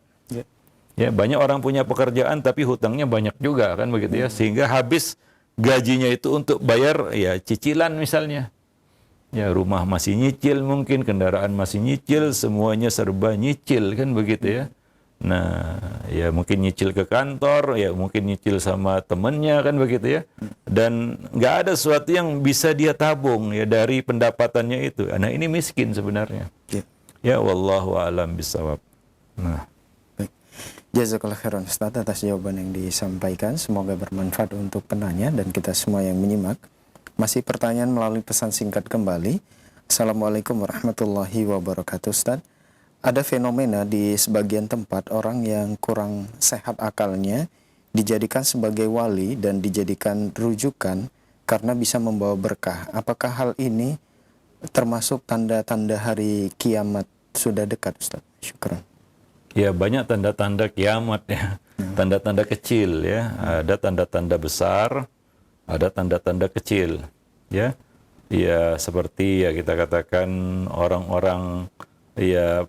Ya, banyak orang punya pekerjaan tapi hutangnya banyak juga, kan begitu, ya. Sehingga habis gajinya itu untuk bayar, ya, cicilan misalnya. Ya, rumah masih nyicil mungkin, kendaraan masih nyicil, semuanya serba nyicil, kan begitu, ya. Nah, ya mungkin nyicil ke kantor, ya mungkin nyicil sama temennya, kan begitu, ya. Dan nggak ada sesuatu yang bisa dia tabung, ya, dari pendapatannya itu. Nah, ini miskin sebenarnya. Ya, wallahu a'lam bishawab. Nah, baik. Jazakallah khairan Ustaz atas jawaban yang disampaikan. Semoga bermanfaat untuk penanya dan kita semua yang menyimak. Masih pertanyaan melalui pesan singkat kembali. Assalamualaikum warahmatullahi wabarakatuh Ustaz. Ada fenomena di sebagian tempat orang yang kurang sehat akalnya dijadikan sebagai wali dan dijadikan rujukan karena bisa membawa berkah. Apakah hal ini termasuk tanda-tanda hari kiamat sudah dekat, Ustaz? Syukran. Ya, banyak tanda-tanda kiamat, ya. Tanda-tanda kecil, ya. Ada tanda-tanda besar, ada tanda-tanda kecil, ya. Ya, seperti, ya, kita katakan orang-orang, ya,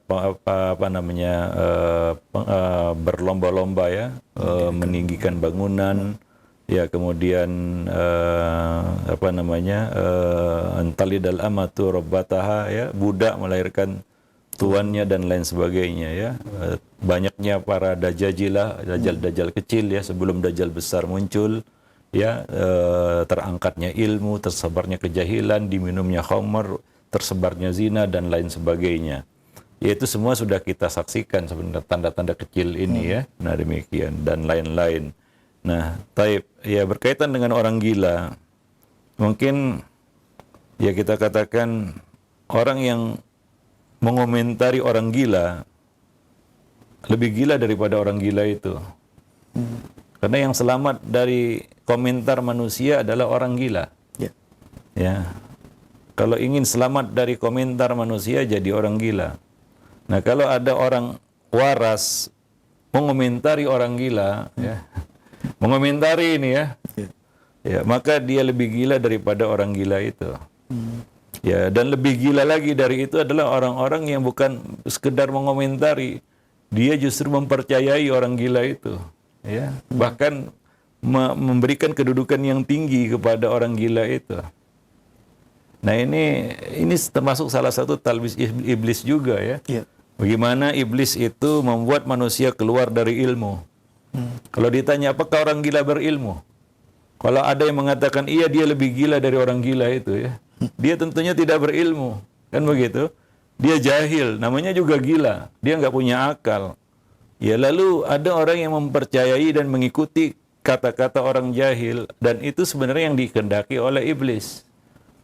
berlomba-lomba, ya, meninggikan bangunan, ya, kemudian antalidal amatu rabbataha, ya, budak melahirkan tuannya dan lain sebagainya ya. Banyaknya para dajajilah, dajjal-dajjal kecil ya sebelum dajjal besar muncul ya, terangkatnya ilmu, tersebarnya kejahilan, diminumnya khamr, tersebarnya zina dan lain sebagainya. Yaitu semua sudah kita saksikan sebenarnya tanda-tanda kecil ini ya. Nah demikian dan lain-lain. Nah, taib ya berkaitan dengan orang gila. Mungkin ya kita katakan orang yang mengomentari orang gila lebih gila daripada orang gila itu. Karena yang selamat dari komentar manusia adalah orang gila. Ya. Ya. Kalau ingin selamat dari komentar manusia jadi orang gila. Nah, kalau ada orang waras mengomentari orang gila, ya, mengomentari ini ya, ya, maka dia lebih gila daripada orang gila itu. Ya, dan lebih gila lagi dari itu adalah orang-orang yang bukan sekedar mengomentari, dia justru mempercayai orang gila itu, ya, bahkan memberikan kedudukan yang tinggi kepada orang gila itu. Nah ini termasuk salah satu talbis iblis juga ya. Ya. Bagaimana iblis itu membuat manusia keluar dari ilmu. Kalau ditanya apakah orang gila berilmu? Kalau ada yang mengatakan iya dia lebih gila dari orang gila itu ya. Dia tentunya tidak berilmu. Kan begitu? Dia jahil, namanya juga gila. Dia nggak punya akal. Ya lalu ada orang yang mempercayai dan mengikuti kata-kata orang jahil. Dan itu sebenarnya yang dikehendaki oleh iblis.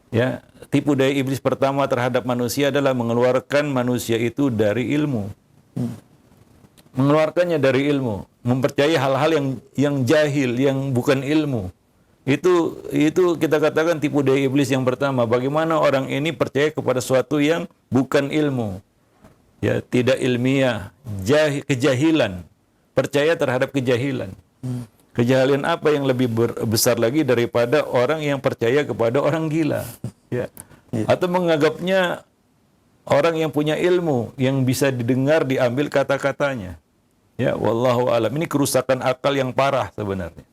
Ya, tipu daya iblis pertama terhadap manusia adalah mengeluarkan manusia itu dari ilmu. Mengeluarkannya dari ilmu, mempercayai hal-hal yang jahil, yang bukan ilmu. Itu kita katakan tipu daya iblis yang pertama. Bagaimana orang ini percaya kepada sesuatu yang bukan ilmu. Ya, tidak ilmiah, kejahilan. Percaya terhadap kejahilan. Kejahilan apa yang lebih besar lagi daripada orang yang percaya kepada orang gila, ya? Atau menganggapnya orang yang punya ilmu, yang bisa didengar, diambil kata-katanya. Ya, wallahu alam. Ini kerusakan akal yang parah sebenarnya.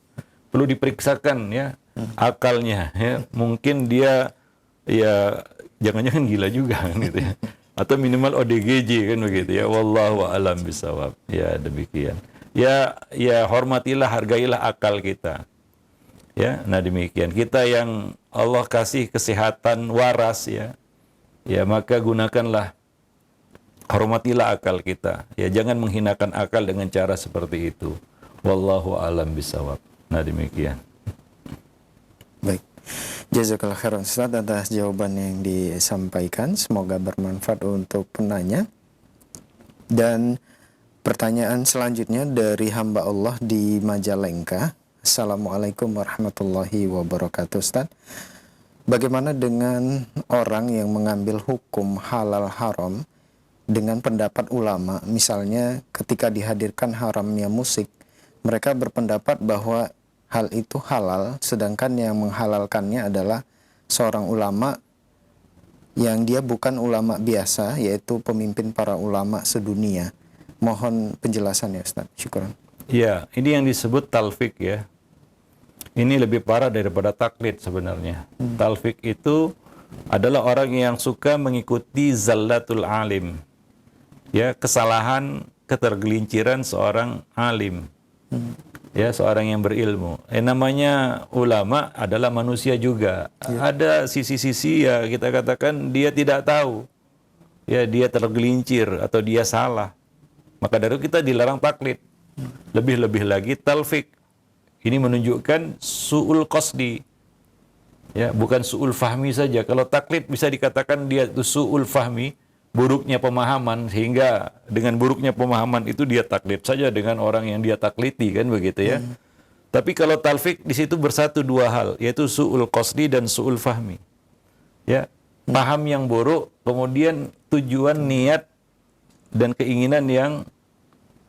Perlu diperiksakan ya akalnya. Ya, mungkin dia ya jangan-jangan gila juga kan gitu ya. Atau minimal ODGJ kan begitu ya. Wallahu alam bisawab. Ya demikian. Ya hormatilah, hargailah akal kita. Ya, nah demikian. Kita yang Allah kasih kesehatan waras ya. Ya, maka gunakanlah, hormatilah akal kita. Ya, jangan menghinakan akal dengan cara seperti itu. Wallahu alam bisawab. Nah demikian. Baik. Jazakallah khairan Ustaz atas jawaban yang disampaikan. Semoga bermanfaat untuk penanya. Dan pertanyaan selanjutnya dari hamba Allah di Majalengka. Assalamualaikum warahmatullahi wabarakatuh Ustaz. Bagaimana dengan orang yang mengambil hukum halal haram dengan pendapat ulama? Misalnya ketika dihadirkan haramnya musik, mereka berpendapat bahwa hal itu halal, sedangkan yang menghalalkannya adalah seorang ulama yang dia bukan ulama biasa, yaitu pemimpin para ulama sedunia. Mohon penjelasannya Ustaz. Syukran. Ya, ini yang disebut talfik ya. Ini lebih parah daripada taklid sebenarnya. Talfik itu adalah orang yang suka mengikuti zallatul alim. Ya, kesalahan, ketergelinciran seorang alim. Ya, seorang yang berilmu. Namanya ulama adalah manusia juga. Ada sisi-sisi ya kita katakan dia tidak tahu. Ya, dia tergelincir atau dia salah. Maka dari itu kita dilarang taklid. Lebih-lebih lagi talfik. Ini menunjukkan su'ul qasdi. Ya, bukan su'ul fahmi saja. Kalau taklid bisa dikatakan dia itu su'ul fahmi, buruknya pemahaman, sehingga dengan buruknya pemahaman itu dia taklid saja dengan orang yang dia takliti, kan begitu ya. Tapi kalau talfik di situ bersatu dua hal, yaitu su'ul qasdi dan su'ul fahmi. Ya, paham yang buruk, kemudian tujuan niat dan keinginan yang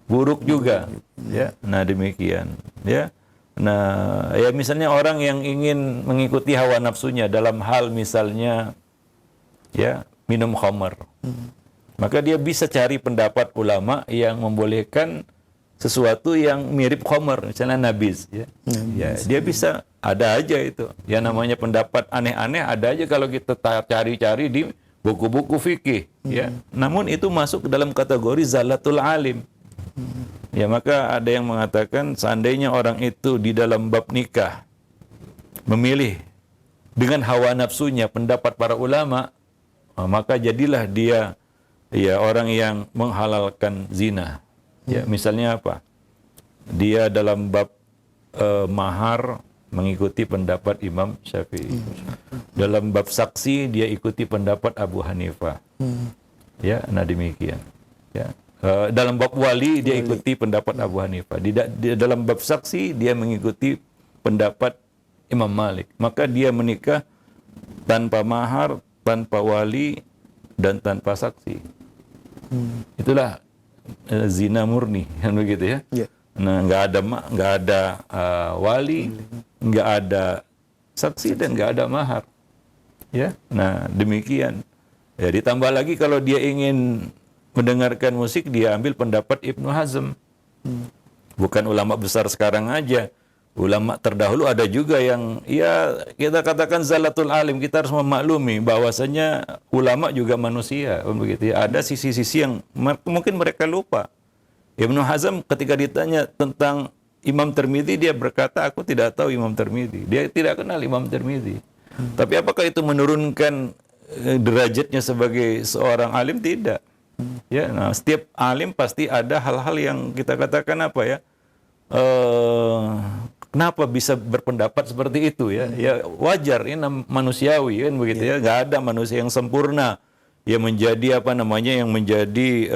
buruk juga, ya. Nah demikian, ya. Nah, ya misalnya orang yang ingin mengikuti hawa nafsunya dalam hal misalnya, ya minum khamar, maka dia bisa cari pendapat ulama yang membolehkan sesuatu yang mirip khamar, misalnya nabiz, ya. Ya, dia bisa, ada aja itu. Ya namanya pendapat aneh-aneh ada aja kalau kita cari-cari di buku-buku fikih, ya. Namun itu masuk ke dalam kategori zalatul alim. Ya, maka ada yang mengatakan seandainya orang itu di dalam bab nikah memilih dengan hawa nafsunya pendapat para ulama, maka jadilah dia ya orang yang menghalalkan zina. Ya, misalnya apa? Dia dalam bab mahar mengikuti pendapat Imam Syafi'i. Dalam bab saksi dia ikuti pendapat Abu Hanifah. Ya, nah demikian. Ya. Dalam bab wali dia ikuti pendapat Abu Hanifah. Di dalam bab saksi dia mengikuti pendapat Imam Malik. Maka dia menikah tanpa mahar, tanpa wali, dan tanpa saksi. Itulah zina murni, kan begitu ya. Yeah. Nah, nggak ada wali, nggak ada saksi, dan nggak ada mahar. Ya, nah demikian. Ya, ditambah lagi kalau dia ingin mendengarkan musik, dia ambil pendapat Ibnu Hazm. Bukan ulama besar sekarang aja. Ulama terdahulu ada juga yang, ya kita katakan zalatul alim. Kita harus memaklumi bahwasanya ulama juga manusia. Begitu ya. Ada sisi-sisi yang mungkin mereka lupa. Ibnu Hazm ketika ditanya tentang Imam Tirmidzi, dia berkata, aku tidak tahu Imam Tirmidzi. Dia tidak kenal Imam Tirmidzi. Tapi apakah itu menurunkan derajatnya sebagai seorang alim? Tidak. Ya, nah, setiap alim pasti ada hal-hal yang kita katakan apa ya? Kenapa bisa berpendapat seperti itu ya? Ya wajar, ini manusiawi kan begitu ya. Nggak ada manusia yang sempurna yang menjadi apa namanya, yang menjadi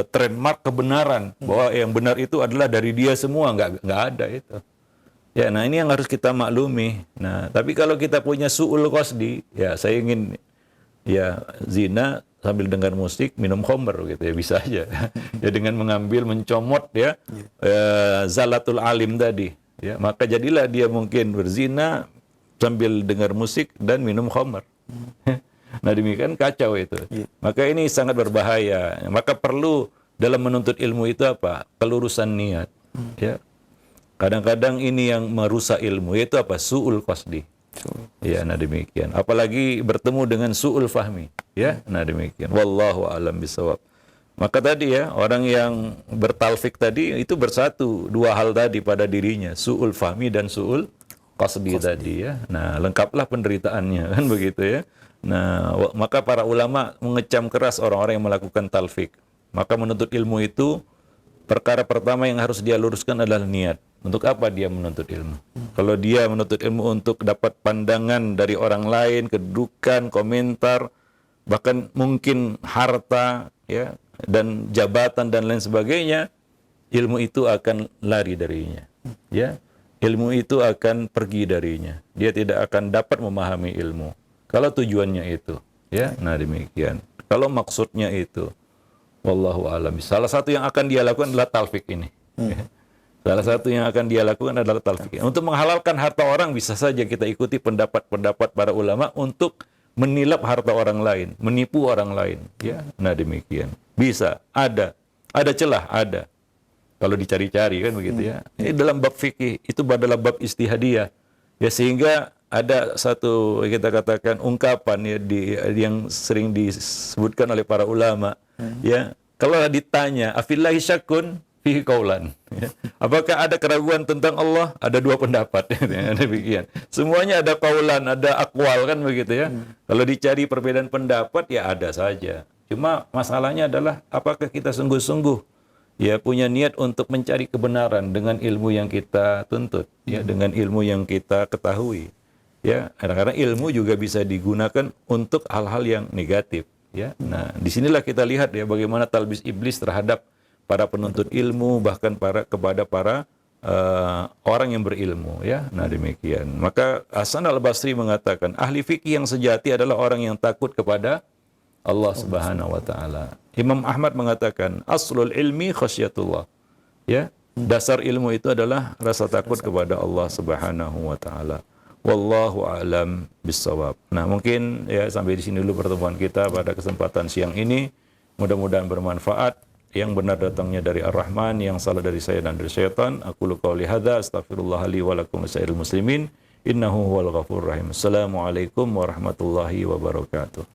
trademark kebenaran bahwa yang benar itu adalah dari dia semua. Nggak ada itu. Ya, nah ini yang harus kita maklumi. Nah, tapi kalau kita punya su'ul qasdi, ya saya ingin ya zina sambil dengar musik, minum khamr gitu ya, bisa aja. Ya dengan mengambil, mencomot ya zalatul alim tadi. Ya, maka jadilah dia mungkin berzina sambil dengar musik dan minum khamr. Nah demikian kacau itu. Maka ini sangat berbahaya. Maka perlu dalam menuntut ilmu itu apa? Kelurusan niat. Ya. Kadang-kadang ini yang merusak ilmu, yaitu apa? Su'ul qasdi. Ya, nah demikian. Apalagi bertemu dengan su'ul fahmi. Ya, nah demikian. Wallahu a'lam bishawab. Maka tadi ya, orang yang bertalfik tadi itu bersatu dua hal tadi pada dirinya, su'ul fahmi dan su'ul qasdi tadi ya. Nah, lengkaplah penderitaannya kan begitu ya. Nah, maka para ulama mengecam keras orang-orang yang melakukan talfik. Maka menuntut ilmu itu perkara pertama yang harus dia luruskan adalah niat. Untuk apa dia menuntut ilmu? Kalau dia menuntut ilmu untuk dapat pandangan dari orang lain, kedudukan, komentar, bahkan mungkin harta, ya, dan jabatan dan lain sebagainya, ilmu itu akan lari darinya. Ya, ilmu itu akan pergi darinya. Dia tidak akan dapat memahami ilmu. Kalau tujuannya itu, ya, nah demikian. Kalau maksudnya itu, wallahu a'lam. Salah satu yang akan dia lakukan adalah talfik ini. Salah satu yang akan dia lakukan adalah talfik. Untuk menghalalkan harta orang bisa saja kita ikuti pendapat-pendapat para ulama untuk menilap harta orang lain, menipu orang lain. Ya, nah demikian. Bisa, ada celah, ada. Kalau dicari-cari kan begitu ya. Ini dalam bab fikih itu adalah bab istihadiyah. Ya sehingga ada satu kita katakan ungkapan ya yang sering disebutkan oleh para ulama. Ya, kalau ditanya afillahi syakkun fihi qaulan. Ya. Apakah ada keraguan tentang Allah? Ada dua pendapat. Ya, demikian. Semuanya ada qaulan, ada aqwal kan begitu ya. Kalau dicari perbedaan pendapat ya ada saja. Cuma masalahnya adalah apakah kita sungguh-sungguh ya punya niat untuk mencari kebenaran dengan ilmu yang kita tuntut, ya, dengan ilmu yang kita ketahui. Ya, kadang-kadang ilmu juga bisa digunakan untuk hal-hal yang negatif. Ya, nah disinilah kita lihat ya bagaimana talbis iblis terhadap para penuntut ilmu, bahkan kepada para orang yang berilmu. Ya, nah demikian. Maka Hasan al-Basri mengatakan ahli fikih yang sejati adalah orang yang takut kepada Allah Subhanahu wa taala. Imam Ahmad mengatakan aslul ilmi khasyatullah. Ya, dasar ilmu itu adalah rasa takut kepada Allah Subhanahu wa taala. Wallahu a'lam bissawab. Nah, mungkin ya sampai di sini dulu pertemuan kita pada kesempatan siang ini. Mudah-mudahan bermanfaat. Yang benar datangnya dari Ar-Rahman, yang salah dari saya dan dari syaitan. Aqulu qouli hadza astaghfirullah li wa lakum wasairil muslimin. Innahu huwal ghafurur rahim. Assalamualaikum warahmatullahi wabarakatuh.